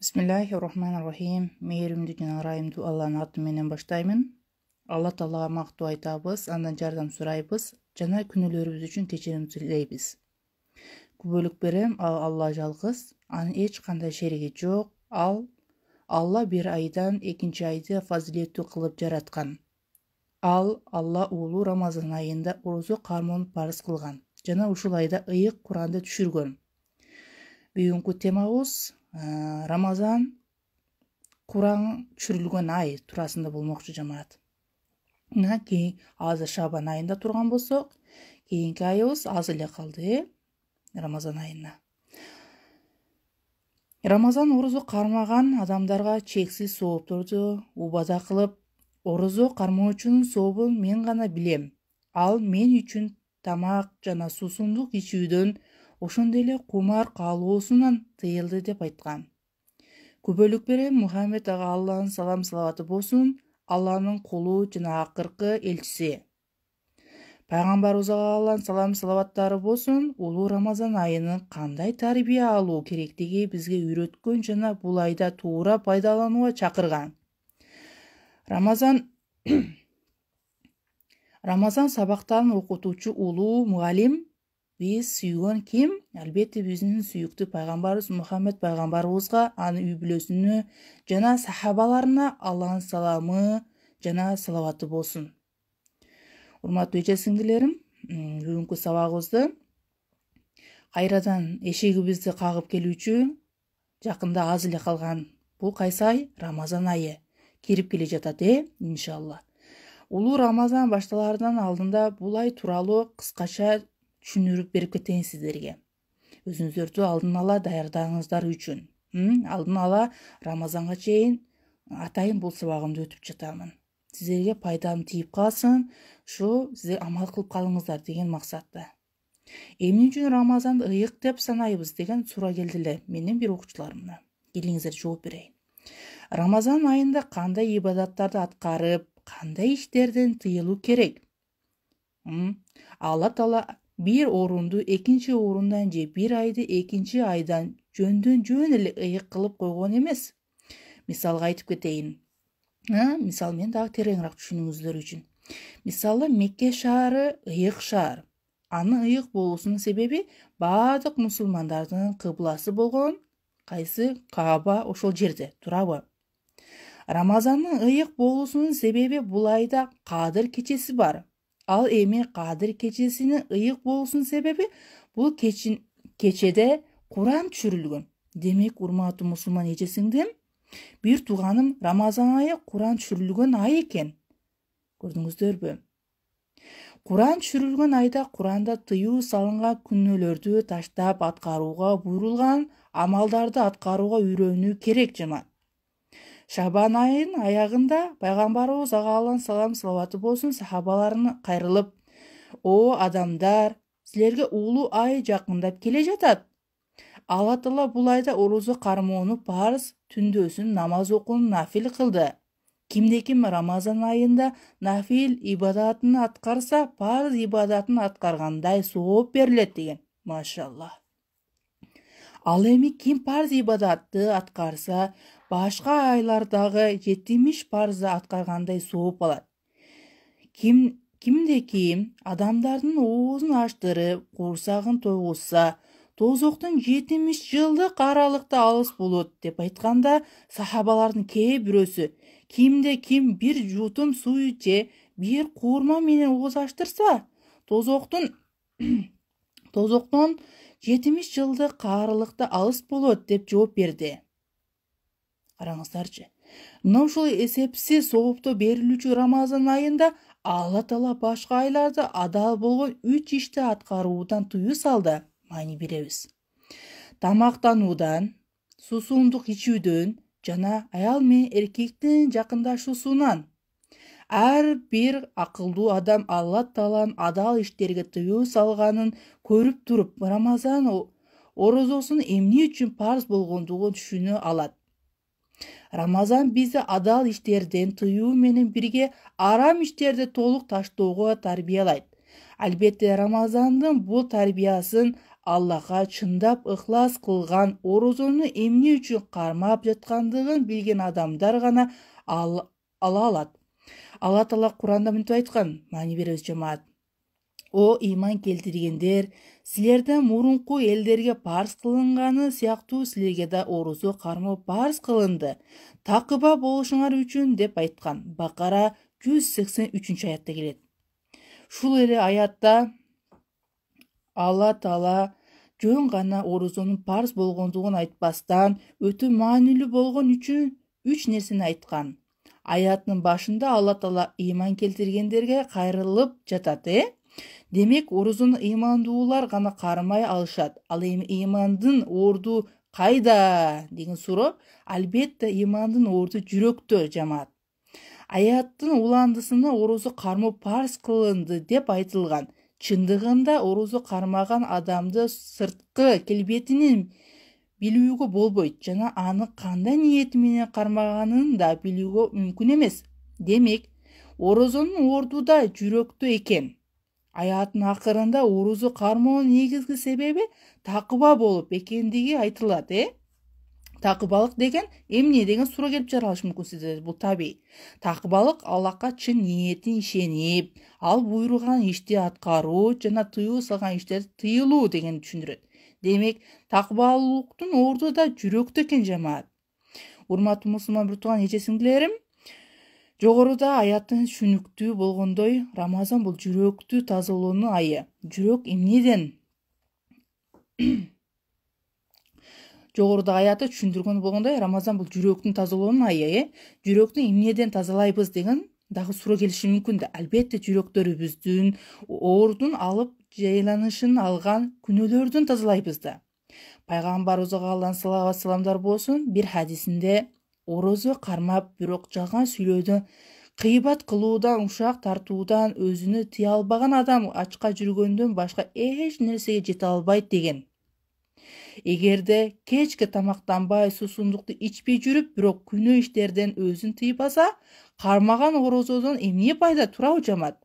Bismillahirrahmanirrahim. Mейірімді жана ырайымдуу Алланын аты менен баштаймын. Алла Таалага мактоо айтабыз, андан жардам сурайбыз жана күнөөлөрүбүз үчүн кечирим тилейбиз. Күбөлүк берем, ал Алла жалгыз, анын эч кандай шериги жок. Алла бир айдан экинчи айды фазилеттүү кылып жараткан. Алла улуу Рамазан айында орозо кармоону парыз кылган жана ушул айда ыйык Куранды түшүргөн. Бүгүнкү темабыз Рамазан Куран түшүрүлгөн ай туурасында болмокчу жамаат. Кийин азыр Шабан айында турган болсок, кийинки айыбыз аз эле калды, Рамазан айына. Рамазан орозо кармаган адамдарга чексиз соопторду убада кылып, орозо кармоочунун сообун мен гана билем. Ал мен үчүн тамак жана суусундук ичүүдөн, ошондой эле кумар каалоосунан тыйылды деп айткан. Күбөлүк берем, Мухаммед ага Алланын салам салаваты болсун, Алланын кулу жана акыркы элчиси. Пайгамбарыбыз ага Алланын салам салаваттары болсун, улуу Рамазан айынын кандай тарбия алуу керектиги бизге үйрөткөн жана бул айда туура пайдаланууга чакырган. Рамазан сабактарын окутуучу улуу мугалим биз сүйгөн ким? Албетте биздин сүйүктүү пайгамбарыбыз Мухаммед пайгамбарыбызга, анын үй бүлөсүнө жана сахабаларына Алланын саламы жана салаваты болсун. Урматтуу эже сиңдилерим, бүгүнкү сабагыбызды кайрадан эшигибизди кагып келүүчү жакында аз эле калган бул кайсы ай? Рамазан айы кирип келе жатат, иншалла. Улуу Рамазан башталаардан алдында бул ай тууралуу кыскача түшүндүрүп берип кетейин сиздерге. Өзүңүздөрдү алдын ала даярдагыңыздар үчүн. Алдын ала Рамазанга чейин атайын бул сабагымды өтүп жатамын. Сиздерге пайдам тийип калсын, ушу сиздер амал кылып калыңыздар деген максатта. Эмне үчүн Рамазанды ыйык деп санайбыз деген суроо келди эле менин бир окуучуларымдан. Келиңиздер жооп берейин. Рамазан айында кандай ибадаттарды аткарып, кандай иштерден тыйылуу керек? Алла Таала бир орунду экинчи орундан же бир айды экинчи айдан жөн эле ыйык кылып койгон эмес. Мисалга айтып кетейин. Мисал мен дагы тереңирээк түшүнүүңүздөр үчүн. Мисалы Мекке шаары ыйык шаар. Анын ыйык болуусунун себеби баардык мусулмандардын кыбласы болгон кайсы? Кааба ошол жерде турабы? Рамазандын ыйык болуусунун себеби бул айда Кадыр кечеси бар. Ал эми Кадыр кечесинин ыйык болуусунун себеби бул кечеде Куран түшүрүлгөн. Демек, урматтуу мусулман эже сиңдим, бир тууганым Рамазан айы Куран түшүрүлгөн ай экен. Көрдүңүздөрбү? Куран түшүрүлгөн айда Куранда тыюу салынган күнөөлөрдү таштап аткарууга буйрулган амалдарды аткарууга үйрөнүү керек жамаат. Шабан айынын аягында пайгамбарыбыз ага Алланын салам салаваты болсун сахабаларына кайрылып: "О адамдар, силерге улуу ай жакындап келе жатат. Алла Таала бул айда орозо кармоону парыз, түндөсүн намаз окууну нафил кылды. Кимде-ким Рамазан айында нафил ибадатын аткарса, парыз ибадатын аткаргандай сооп берилет" деген. Машалла. Ал эми ким парыз ибадатты аткарса, башка айлардагы 70 парызды аткаргандай сооп алат. Кимде-ким адамдардын оозун аштырып, курсагын тойгузса, тозоктон 70 жылдык аралыкта алыс болот деп айтканда, сахабалардын кээ бирөөсү кимде-ким бир жутум суу же бир куурма менен ооз аштырса, тозоктон 70 жылдык аралыкта алыс болот деп жооп берди. Караңыздарчы. Мына ушул эсепсиз сооптоо берилүүчү Рамазан айында Алла Таала башка айларда адал болгон 3 ишти аткаруудан тыюу салды. Майни беребиз. Тамактануудан, суусундук ичүүдөн жана аял менен эркектин жакындашуусунан. Ар бир акылдуу адам Алла Тааланын адал иштерге тыюу салганын көрүп туруп, Рамазан орозосунун эмне үчүн парыз болгондугун түшүнө алат. Рамазан бизди адал иштерден тыюу менен бирге арам иштерди толук таштоого тарбиялайт. Албетте Рамазандын бул тарбиясын Аллаға чындап ықлас кылган орозону эмне үчүн кармап жаткандыгын билген адамдар гана ала алат. Алла Таала Куранда мынтип айткан, маани беребиз жамаат. О иман келтиргендер, силерден мурунку элдерге парз кылынганы сыяктуу силерге да орозо кармоо парз кылынды. Такыба болушуңар үчүн деп айткан. Бакара 183-аятта келет. Шул эле аятта Алла Таала жөн гана орозонун парз болгондугун айтпастан, өтө маанилүү болгон үчүн 3 нерсени айткан. Аяттын башында Алла Таала иман келтиргендерге кайрылып жатат, Демек, орозону имандуулар гана кармай алышат. Ал эми имандын орду кайда деген суроо, албетте имандын орду жүрөктө, жамаат. Аяттын уландысында орозо кармоо парз кылынды деп айтылган. Чындыгында орозо кармаган адамды сырткы келбетинин билүүгө болбойт жана аны кандай ниети менен кармаганын да билүүгө мүмкүн эмес. Демек, орозонун орду да жүрөктө экен. Аяттын акырында орозо кармоонун негизги себеби такыба болуп экендиги айтылат, Такыбалык деген эмне деген суроо келип жаралышы мүмкүн сиздерде. Бул табий. Такыбалык Аллахка чын ниетин ишенип, ал буйруган ишти аткаруу жана тыюу салган иштерди тыйылуу дегенди түшүндүрөт. Демек, такыбалуулуктун орду да жүрөктө экен, жамаат. Урматтуу мусулман бир тууган эже-сиңдилерим, жогоруда аяттын түшүнүктүү болгондой, Рамазан бул жүрөктү тазалоонун айы. Жүрөк эмнеден? Жогоруда аятты түшүндүргөн болгондой, Рамазан бул жүрөктүн тазалоонун айы, Жүрөктү эмнеден тазалайбыз деген дагы суроо келиши мүмкүн да. Албетте жүрөктөрүбүздүн ордун алып жайланышын алган күнөөлөрдүн тазалайбыз да. Пайгамбарыбызга Аллахтан салават саламдар болсун, бир хадисинде орозо кармап, бирок жалган сүйлөөдөн, кыйбат кылуудан, ушак тартуудан өзүнө тыя албаган адам ачка жүргөндөн башка эч нерсеге жете албайт деген. Эгерде кечке тамактанбай, суусундукту ичпей жүрүп, бирок күнөө иштерден өзүн тыйып алса, кармаган орозодон эмне пайда, туурабы жамаат?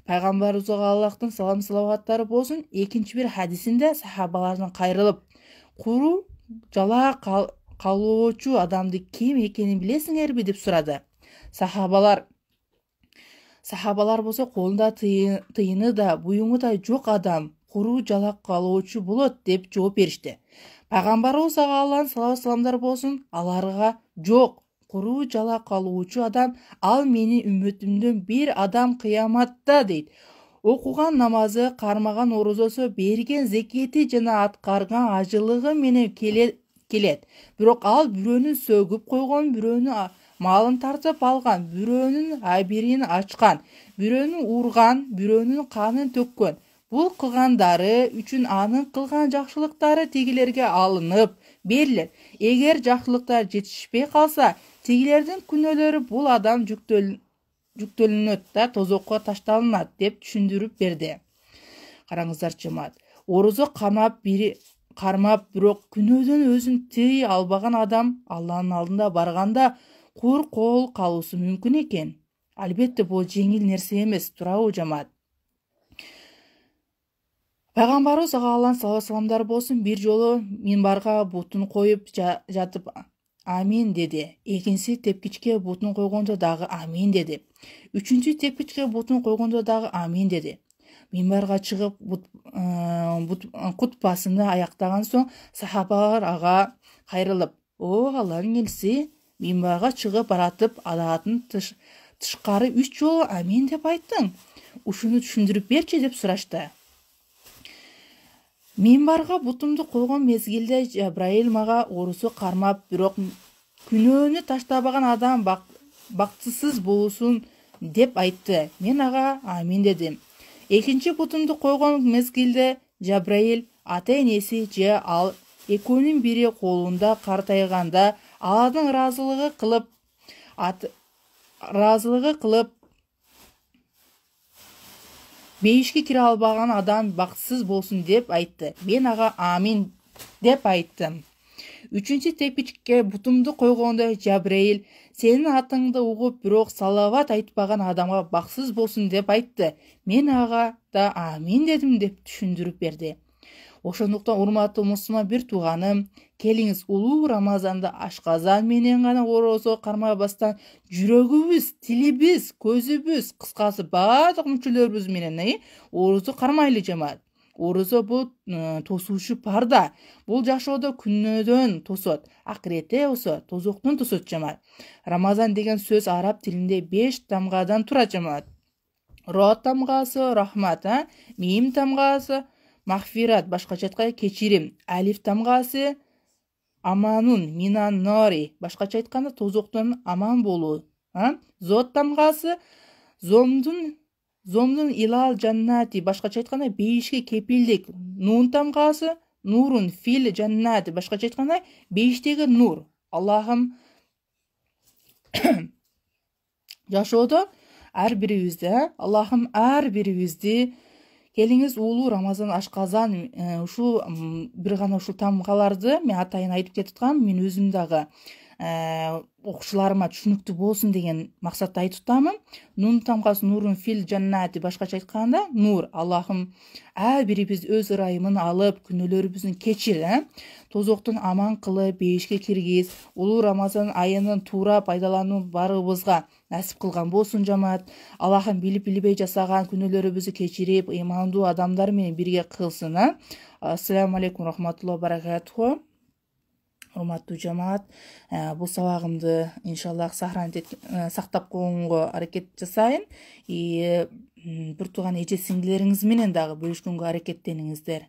Пайгамбарыбызга Аллахтын салам салаваттары болсун, экинчи бир хадисинде сахабалардан кайрылып, куру жала калоочу адамды ким экенин билесиңерби деп сурады. Сахабалар болсо колунда тыйыны да, буюңу да жок адам куру жалак калоочу болот деп жооп беришти. Пайгамбарыбыз Аллахтан салават саламдар болсун, аларга жок, куру жалак калуучу адам, ал менин үммөтүмдөн бир адам кыяматта дейт. Окуган намазы, кармаган орозосу, берген зекети жана аткарган ажылыгы менен келет. Бирок ал бирөөнүн сөгүп койгон, бирөөнүн малын тартып алган, бирөөнүн абирин ачкан, бирөөнүн урган, бирөөнүн канын төккөн. Бул кылгандары үчүн анын кылган жакшылыктары тигилерге алынып берилет. Эгер жакшылыктар жетишпей калса, тигилердин күнөөлөрү бул адам жүктөлүнөт да тозокко ташталынат деп түшүндүрүп берди. Караңыздар жамаат. Орозо кармап, бирок күнөөдөн өзүн тый албаган адам Алланын алдында барганда кур кол калуусу мүмкүн экен. Албетте бул жеңил нерсе эмес, туурабы жамаат? Пайгамбарыбыз Аллахтан салават саламдар болсун, бир жолу минбарга бутун коюп жатып амин деди. Экинчи тепкичке бутун койгондо дагы амин деди. Үчүнчү тепкичке бутун койгондо дагы амин деди. Минбарга чыгып кутбасын аяктаган соң сахабалар ага кайрылып, "О Алланын элчиси, минбарга чыгып баратып, адатын тышкары 3 жолу амин деп айттың. Ушуну түшүндүрүп берчи" деп сурашты. Минбарга бутумду койгон мезгилде Жабраил мага орусу кармап, бирок күнөөнү таштабаган адам бактысыз болсун деп айтты. Мен ага амин дедим. Экинчи бутумду койгон мезгилде Жабраил ата-энеси же ал экөөнүн бири колунда картайганда, алардын ыраазылыгы кылып бейишке кире албаган адам бактысыз болсун деп айтты. Мен ага амин деп айттым. Үчүнчү тепкичке бутумду койгондо Жабраил сенин атыңды угуп, бирок салават айтпаган адамга бактысыз болсун деп айтты. Мен ага да амин дедим деп түшүндүрүп берди. Ошондуктан урматтуу мусулман бир тууганым, келиңиз улуу Рамазанда ашказан менен гана орозо кармабастан жүрөгүбүз, тилибиз, көзүбүз, кыскасы баардык мүчөлөрүбүз менен орозо кармайлы жамаат. Орозо бул тосуучу парда. Бул жашоодо күнөөдөн тосот, акыретте болсо тозоктон тосот жамаат. Рамазан деген сөз араб тилинде 5 тамгадан турат жамаат. Ро тамгасы рахмат, мим тамгасы махфират, башкача айтканда кечирим. Алиф тамгасы аманун минан нори, башкача айтканда тозоктон аман болуу. Зот тамгасы зомдун илал жаннати, башкача айтканда бейишке кепилдик. Нун тамгасы нурун фил жаннати, башкача айтканда бейиштеги нур. Аллахым жашоодо ар бирибизди келиңиз улуу Рамазан ашказан ушул бир гана ушул тамгаларды мен атайын айтып кетип аткам. Мен өзүм дагы окуучуларыма түшүнүктүү болсун деген максатта айтып атамын. Нун тамгасы нурун фил жаннати, башкача айтканда нур. Аллахым ар бирибиз өз ырайымын алып, күнөөлөрүбүздүн кечир, тозоктон аман кылып, бейишке киргиз, улуу Рамазан айынын туура пайдалануу баарыбызга насип кылган болсун жамаат. Аллахым билип билбей жасаган күнөөлөрүбүздү кечирип, ыймандуу адамдар менен бирге кылсын. Ассаламу алейкум рахматуллахи баракатуху. Урматтуу жамаат, бул сабагымды иншаллах сактап коюнга аракет жасайын. Бир тууган эже сиңдилериңиз менен дагы бөлүшкөнгө аракеттениңиздер.